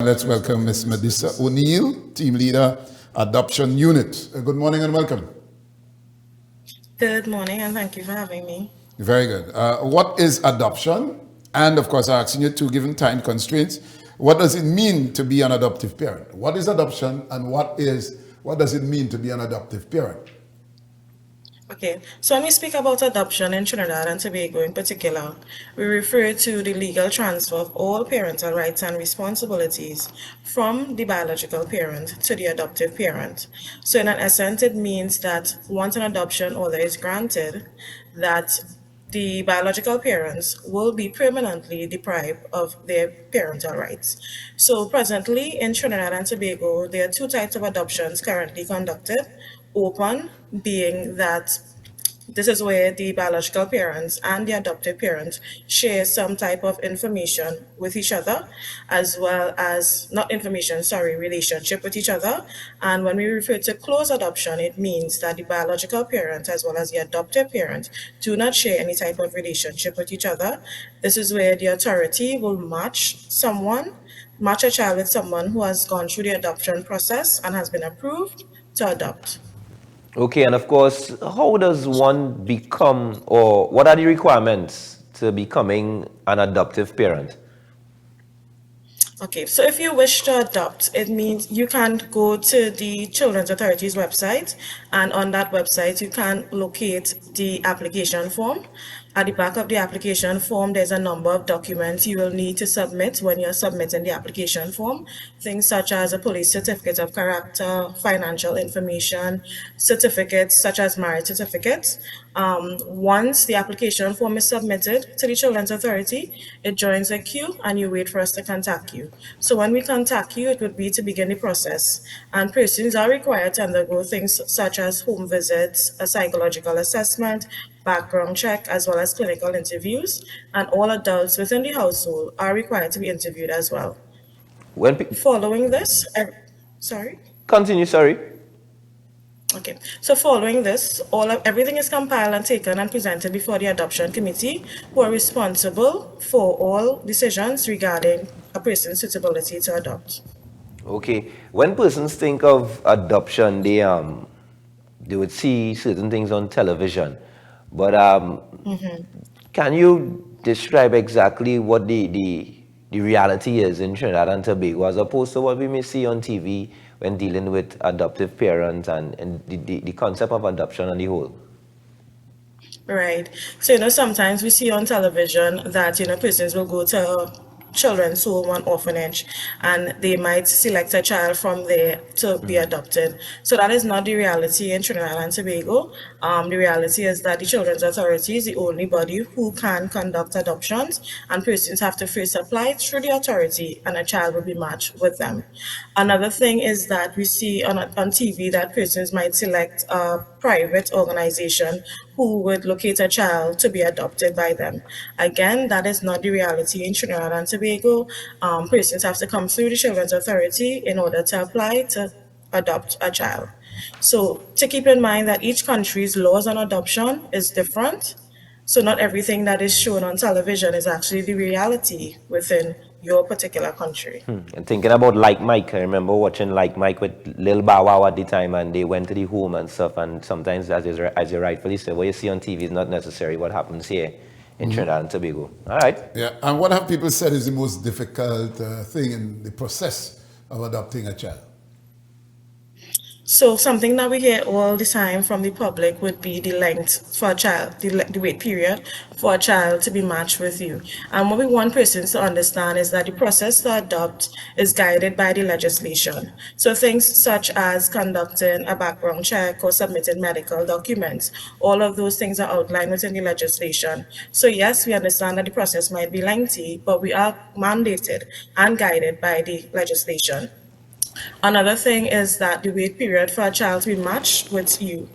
Let's welcome Ms. Medisa O'Neil, Team Leader, Adoption Unit. Good morning and welcome. Good morning, and thank you for having me. Very good. What is adoption? And of course, I'm asking you two, given time constraints, what does it mean to be an adoptive parent? What is adoption and what does it mean to be an adoptive parent? Okay, so when we speak about adoption in Trinidad and Tobago in particular, we refer to the legal transfer of all parental rights and responsibilities from the biological parent to the adoptive parent. So in an essence, it means that once an adoption order is granted, that the biological parents will be permanently deprived of their parental rights. So presently in Trinidad and Tobago, there are two types of adoptions currently conducted. Open, being that this is where the biological parents and the adoptive parents share some type of information with each other, as well as, not information, sorry, relationship with each other. And when we refer to close adoption, it means that the biological parent as well as the adoptive parent do not share any type of relationship with each other. This is where the authority will match a child with someone who has gone through the adoption process and has been approved to adopt. Okay, and of course, how does one become, or what are the requirements to becoming an adoptive parent? Okay, so if you wish to adopt, it means you can go to the Children's Authority's website, and on that website, you can locate the application form. At the back of the application form, there's a number of documents you will need to submit when you're submitting the application form. Things such as a police certificate of character, financial information, certificates such as marriage certificates. Once the application form is submitted to the Children's Authority, it joins a queue and you wait for us to contact you. So when we contact you, it would be to begin the process. And persons are required to undergo things such as home visits, a psychological assessment, background check, as well as clinical interviews. And all adults within the household are required to be interviewed as well. When Following this, sorry? continue, sorry. Okay, so following this, everything is compiled and taken and presented before the adoption committee, who are responsible for all decisions regarding a person's suitability to adopt. Okay, when persons think of adoption, they would see certain things on television, but can you describe exactly what the reality is in Trinidad and Tobago as opposed to what we may see on TV when dealing with adoptive parents and the concept of adoption on the whole? Right. So, sometimes we see on television that, persons will go to children's home and orphanage and they might select a child from there to be adopted. So that is not the reality in Trinidad and Tobago. The reality is that the Children's Authority is the only body who can conduct adoptions, and persons have to first apply through the authority and a child will be matched with them. Another thing is that we see on TV that persons might select a private organization who would locate a child to be adopted by them. Again, that is not the reality in Trinidad and Tobago. Persons have to come through the Children's Authority in order to apply to adopt a child. So to keep in mind that each country's laws on adoption is different. So not everything that is shown on television is actually the reality within your particular country. And thinking about Like Mike, I remember watching Like Mike with Lil Bow Wow at the time, and they went to the home and stuff. And sometimes, as you rightfully said, what you see on TV is not necessarily what happens here in Trinidad and Tobago. All right. Yeah, and what have people said is the most difficult thing in the process of adopting a child? So something that we hear all the time from the public would be the length for a child, the wait period for a child to be matched with you. And what we want persons to understand is that the process to adopt is guided by the legislation. So things such as conducting a background check or submitting medical documents, all of those things are outlined within the legislation. So yes, we understand that the process might be lengthy, but we are mandated and guided by the legislation. Another thing is that the wait period for a child to be matched with you.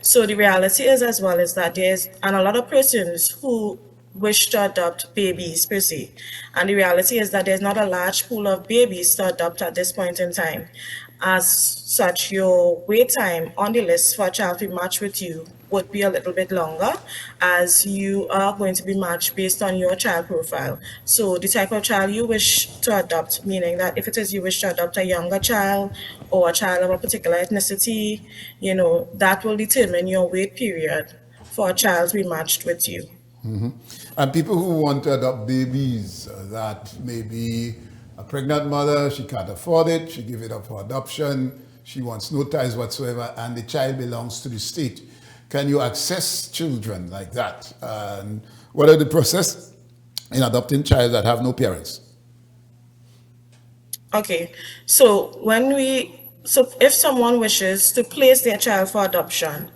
So the reality is as well is that and a lot of persons who wish to adopt babies per se. And the reality is that there's not a large pool of babies to adopt at this point in time. As such, your wait time on the list for a child to match with you would be a little bit longer, as you are going to be matched based on your child profile. So the type of child you wish to adopt, meaning that if it is you wish to adopt a younger child or a child of a particular ethnicity, that will determine your wait period for a child to be matched with you. And people who want to adopt babies, that maybe a pregnant mother, she can't afford it, she give it up for adoption, she wants no ties whatsoever, and the child belongs to the state. Can you access children like that? And what are the process in adopting child that have no parents? Okay, so if someone wishes to place their child for adoption,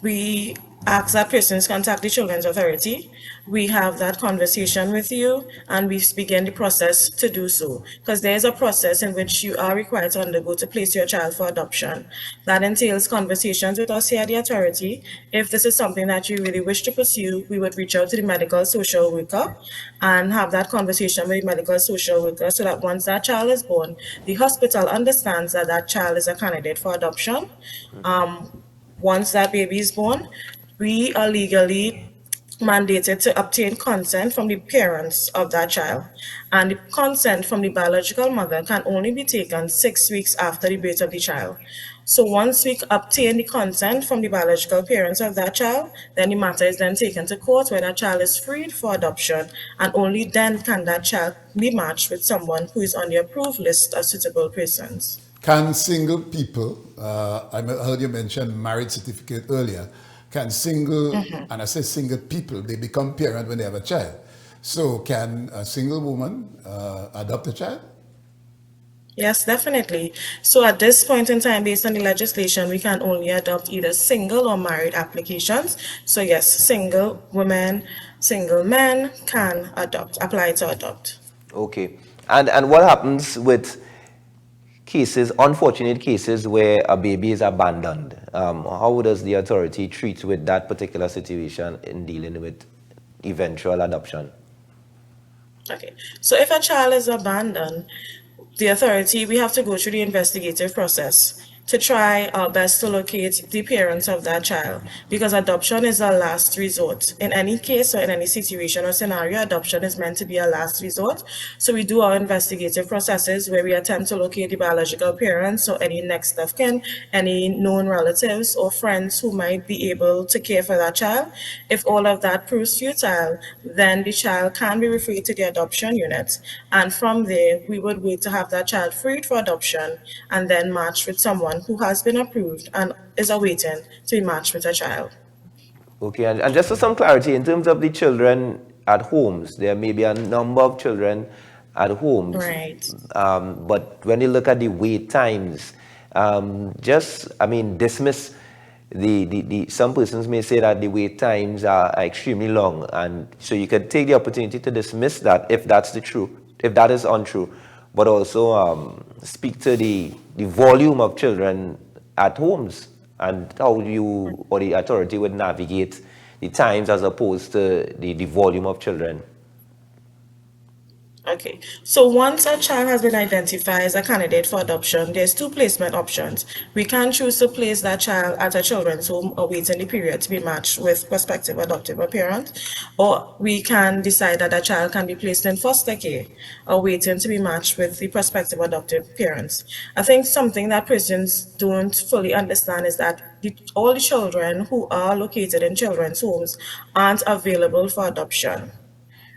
we ask that persons contact the Children's Authority. We have that conversation with you and we begin the process to do so. Because there is a process in which you are required to undergo to place your child for adoption. That entails conversations with us here at the authority. If this is something that you really wish to pursue, we would reach out to the medical social worker and have that conversation with the medical social worker so that once that child is born, the hospital understands that that child is a candidate for adoption. Once that baby is born, we are legally mandated to obtain consent from the parents of that child. And the consent from the biological mother can only be taken 6 weeks after the birth of the child. So once we obtain the consent from the biological parents of that child, then the matter is then taken to court where that child is freed for adoption, and only then can that child be matched with someone who is on the approved list of suitable persons. Can single people, I heard you mention marriage certificate earlier, can single, and I say single people, they become parent when they have a child. So can a single woman adopt a child? Yes, definitely. So at this point in time, based on the legislation, we can only adopt either single or married applications. So yes, single women, single men can apply to adopt. Okay. And what happens with cases, unfortunate cases where a baby is abandoned? How does the authority treat with that particular situation in dealing with eventual adoption? Okay, so if a child is abandoned, the authority, we have to go through the investigative process to try our best to locate the parents of that child, because adoption is a last resort. In any case or in any situation or scenario, adoption is meant to be a last resort. So we do our investigative processes where we attempt to locate the biological parents or any next of kin, any known relatives or friends who might be able to care for that child. If all of that proves futile, then the child can be referred to the adoption unit. And from there, we would wait to have that child freed for adoption and then matched with someone who has been approved and is awaiting to be matched with a child. Okay, and just for some clarity, in terms of the children at homes, there may be a number of children at homes, Right. but when you look at the wait times, dismiss some persons may say that the wait times are extremely long, and so you could take the opportunity to dismiss that if that's the truth, if that is untrue, but also speak to the volume of children at homes and how you or the authority would navigate the times as opposed to the volume of children. Okay, so once a child has been identified as a candidate for adoption, there's two placement options. We can choose to place that child at a children's home awaiting the period to be matched with prospective adoptive parent, or we can decide that a child can be placed in foster care awaiting to be matched with the prospective adoptive parents. I think something that persons don't fully understand is that all the children who are located in children's homes aren't available for adoption.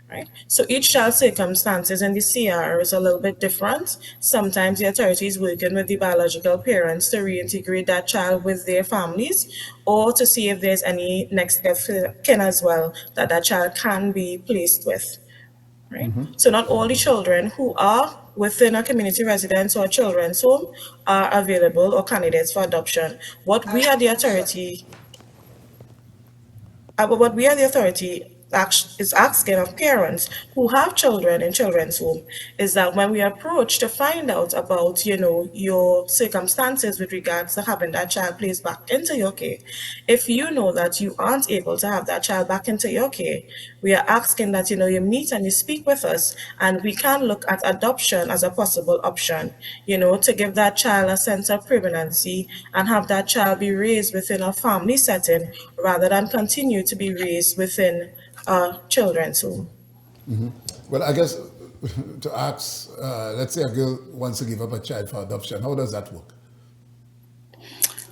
Right? So each child's circumstances in the CR is a little bit different. Sometimes the authority is working with the biological parents to reintegrate that child with their families, or to see if there's any next of kin as well that that child can be placed with. Right? So not all the children who are within a community residence or children's home are available or candidates for adoption. What we at the authority is asking of parents who have children in children's home is that when we approach to find out about, your circumstances with regards to having that child placed back into your care, if you know that you aren't able to have that child back into your care, we are asking that, you meet and you speak with us, and we can look at adoption as a possible option, to give that child a sense of permanency and have that child be raised within a family setting rather than continue to be raised within a children's home. Well, I guess to ask, let's say a girl wants to give up a child for adoption, how does that work?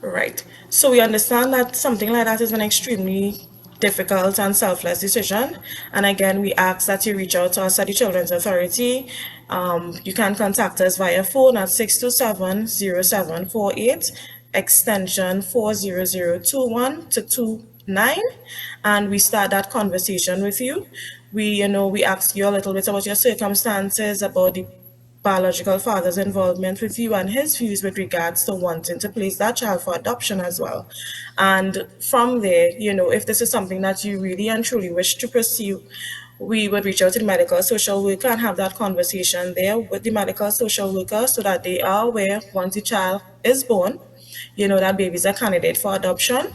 Right. So we understand that something like that is an extremely difficult and selfless decision. And again, we ask that you reach out to us at the Children's Authority. You can contact us via phone at 627-0748, extension 40021 to 29, and we start that conversation with you. We ask you a little bit about your circumstances, about the biological father's involvement with you and his views with regards to wanting to place that child for adoption as well. And from there, if this is something that you really and truly wish to pursue, we would reach out to the medical social worker and have that conversation there with the medical social worker so that they are aware once the child is born, that baby is a candidate for adoption.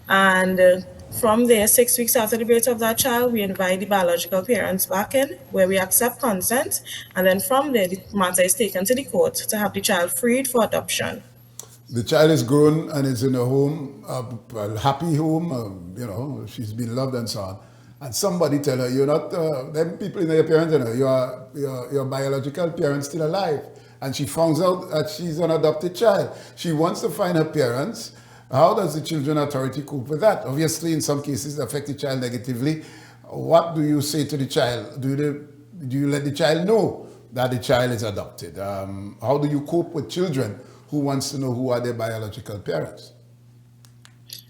And from there, 6 weeks after the birth of that child, we invite the biological parents back in, where we accept consent. And then from there, the matter is taken to the court to have the child freed for adoption. The child is grown and is in a home, a happy home, she's been loved and so on. And somebody tell her, you're not, them people in your parents, your biological parents still alive. And she finds out that she's an adopted child. She wants to find her parents. How does the Children's Authority cope with that? Obviously, in some cases, it affects the child negatively. What do you say to the child? Do you let the child know that the child is adopted? How do you cope with children who wants to know who are their biological parents?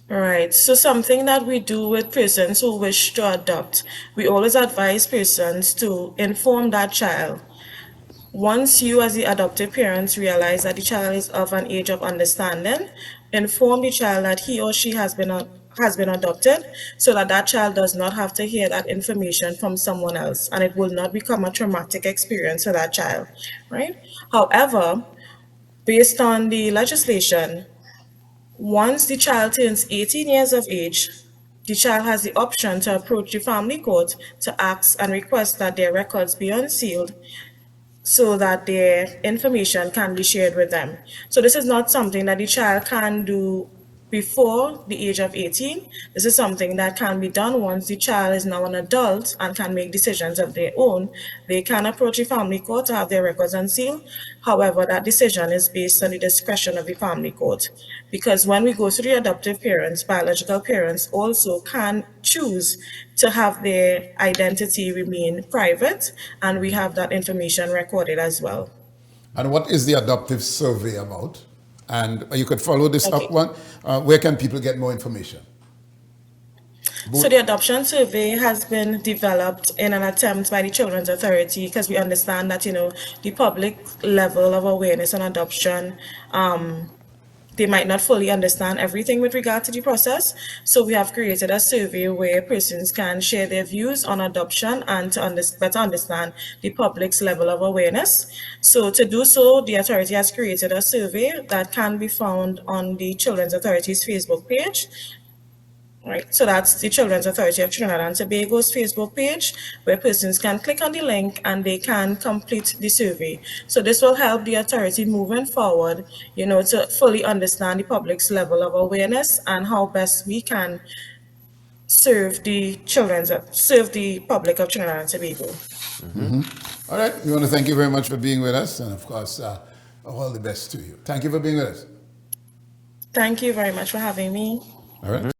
Right. So something that we do with persons who wish to adopt, we always advise persons to inform that child. Once you, as the adoptive parents, realize that the child is of an age of understanding, inform the child that he or she has been adopted, so that that child does not have to hear that information from someone else, and it will not become a traumatic experience for that child, right? However, based on the legislation, once the child turns 18 years of age, the child has the option to approach the family court to ask and request that their records be unsealed so that their information can be shared with them. So this is not something that the child can do before the age of 18. This is something that can be done once the child is now an adult and can make decisions of their own. They can approach the family court to have their records unsealed. However, that decision is based on the discretion of the family court. Because when we go to the adoptive parents, biological parents also can choose to have their identity remain private, and we have that information recorded as well. And what is the adoptive survey about? And you could follow this Okay. up one. Where can people get more information? So the adoption survey has been developed in an attempt by the Children's Authority because we understand that, the public level of awareness on adoption, they might not fully understand everything with regard to the process. So we have created a survey where persons can share their views on adoption and to better understand the public's level of awareness. So to do so, the authority has created a survey that can be found on the Children's Authority's Facebook page. Right, so that's the Children's Authority of Trinidad and Tobago's Facebook page, where persons can click on the link and they can complete the survey. So this will help the authority moving forward, to fully understand the public's level of awareness and how best we can serve the public of Trinidad and Tobago. All right. We want to thank you very much for being with us. And of course, all the best to you. Thank you for being with us. Thank you very much for having me. All right.